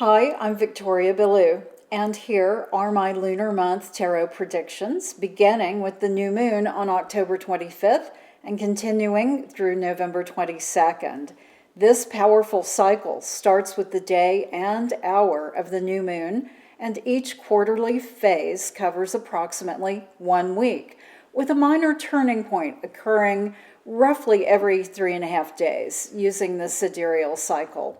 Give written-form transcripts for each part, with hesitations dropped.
Hi, I'm Victoria Billou, and here are my lunar month tarot predictions, beginning with the new moon on October 25th and continuing through November 22nd. This powerful cycle starts with the day and hour of the new moon, and each quarterly phase covers approximately 1 week, with a minor turning point occurring roughly every 3.5 days using the sidereal cycle.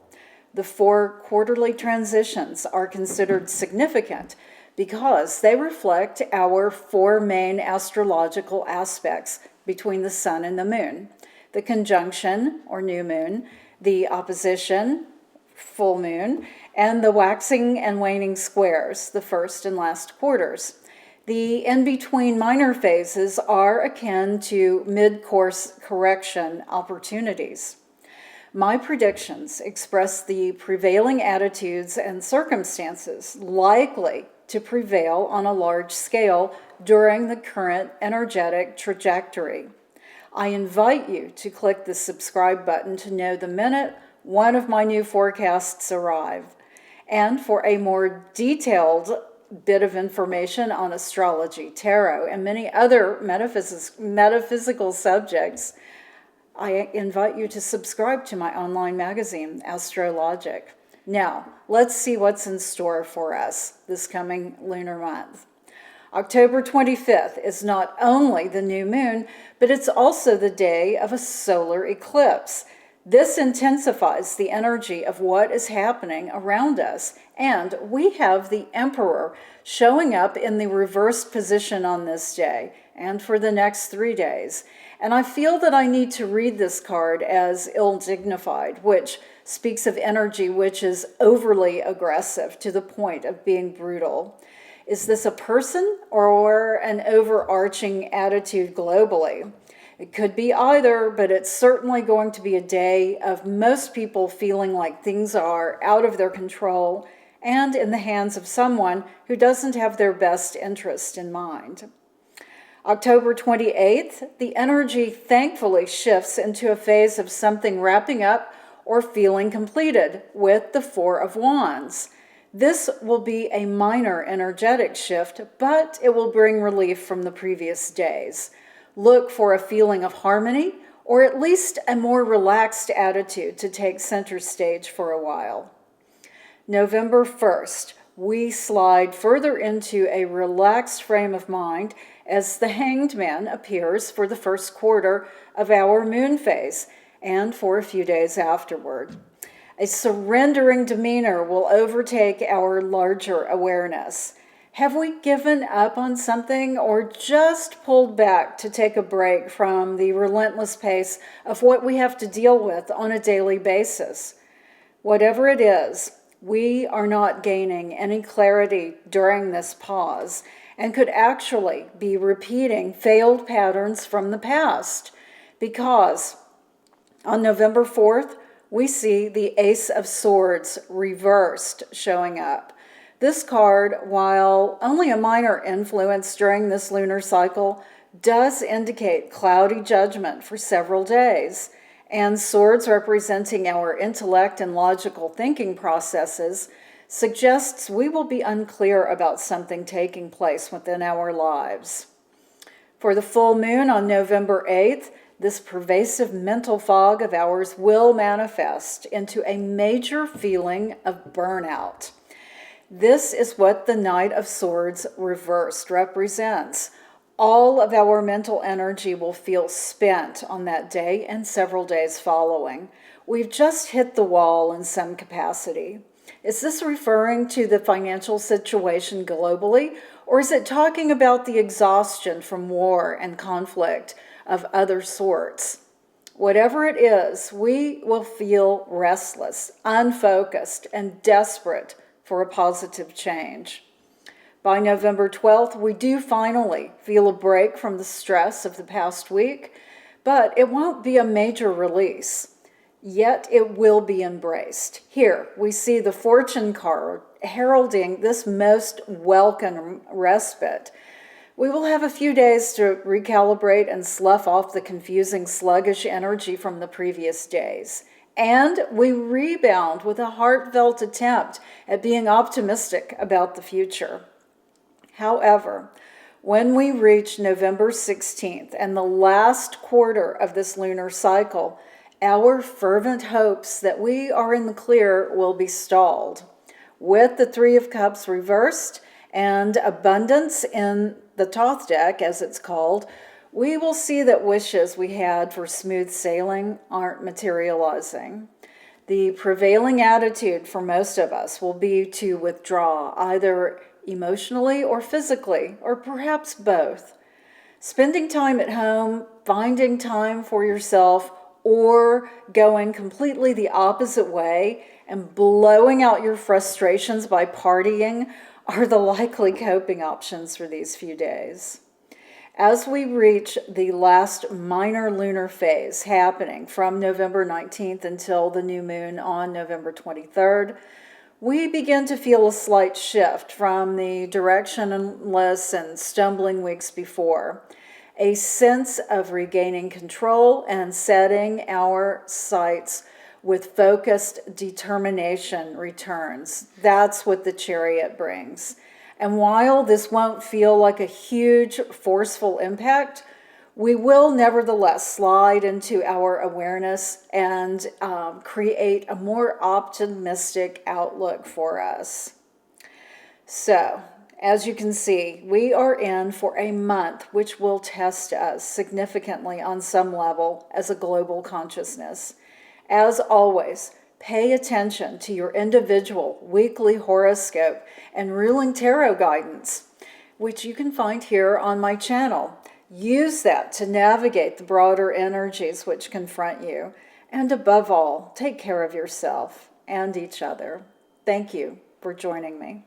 The 4 quarterly transitions are considered significant because they reflect our 4 main astrological aspects between the sun and the moon: the conjunction, or new moon, the opposition, full moon, and the waxing and waning squares, the first and last quarters. The in-between minor phases are akin to mid-course correction opportunities. My predictions express the prevailing attitudes and circumstances likely to prevail on a large scale during the current energetic trajectory. I invite you to click the subscribe button to know the minute one of my new forecasts arrive. And for a more detailed bit of information on astrology, tarot, and many other metaphysical subjects, I invite you to subscribe to my online magazine, Astrologic. Now, let's see what's in store for us this coming lunar month. October 25th is not only the new moon, but it's also the day of a solar eclipse. This intensifies the energy of what is happening around us, and we have the Emperor showing up in the reversed position on this day and for the next 3 days. And I feel that I need to read this card as ill-dignified, which speaks of energy which is overly aggressive to the point of being brutal. Is this a person or an overarching attitude globally? It could be either, but it's certainly going to be a day of most people feeling like things are out of their control and in the hands of someone who doesn't have their best interest in mind. October 28th, the energy thankfully shifts into a phase of something wrapping up or feeling completed with the Four of Wands. This will be a minor energetic shift, but it will bring relief from the previous days. Look for a feeling of harmony, or at least a more relaxed attitude to take center stage for a while. November 1st, we slide further into a relaxed frame of mind as the Hanged Man appears for the first quarter of our moon phase and for a few days afterward. A surrendering demeanor will overtake our larger awareness. Have we given up on something or just pulled back to take a break from the relentless pace of what we have to deal with on a daily basis? Whatever it is, we are not gaining any clarity during this pause and could actually be repeating failed patterns from the past, because on November 4th, we see the Ace of Swords reversed showing up. This card, while only a minor influence during this lunar cycle, does indicate cloudy judgment for several days, and swords representing our intellect and logical thinking processes suggests we will be unclear about something taking place within our lives. For the full moon on November 8th, this pervasive mental fog of ours will manifest into a major feeling of burnout. This is what the Knight of Swords reversed represents. All of our mental energy will feel spent on that day and several days following. We've just hit the wall in some capacity. Is this referring to the financial situation globally, or is it talking about the exhaustion from war and conflict of other sorts? Whatever it is, we will feel restless, unfocused, and desperate for a positive change. By November 12th, we do finally feel a break from the stress of the past week, but it won't be a major release. Yet it will be embraced. Here, we see the Fortune card heralding this most welcome respite. We will have a few days to recalibrate and slough off the confusing, sluggish energy from the previous days. And we rebound with a heartfelt attempt at being optimistic about the future. However, when we reach November 16th and the last quarter of this lunar cycle, our fervent hopes that we are in the clear will be stalled. With the Three of Cups reversed and abundance in the Thoth deck, as it's called, we will see that wishes we had for smooth sailing aren't materializing. The prevailing attitude for most of us will be to withdraw, either emotionally or physically, or perhaps both. Spending time at home, finding time for yourself, or going completely the opposite way and blowing out your frustrations by partying are the likely coping options for these few days. As we reach the last minor lunar phase happening from November 19th until the new moon on November 23rd, we begin to feel a slight shift from the directionless and stumbling weeks before. A sense of regaining control and setting our sights with focused determination returns. That's what the Chariot brings. And while this won't feel like a huge, forceful impact, we will nevertheless slide into our awareness and create a more optimistic outlook for us. So, as you can see, we are in for a month which will test us significantly on some level as a global consciousness. As always, pay attention to your individual weekly horoscope and ruling tarot guidance, which you can find here on my channel. Use that to navigate the broader energies which confront you. And above all, take care of yourself and each other. Thank you for joining me.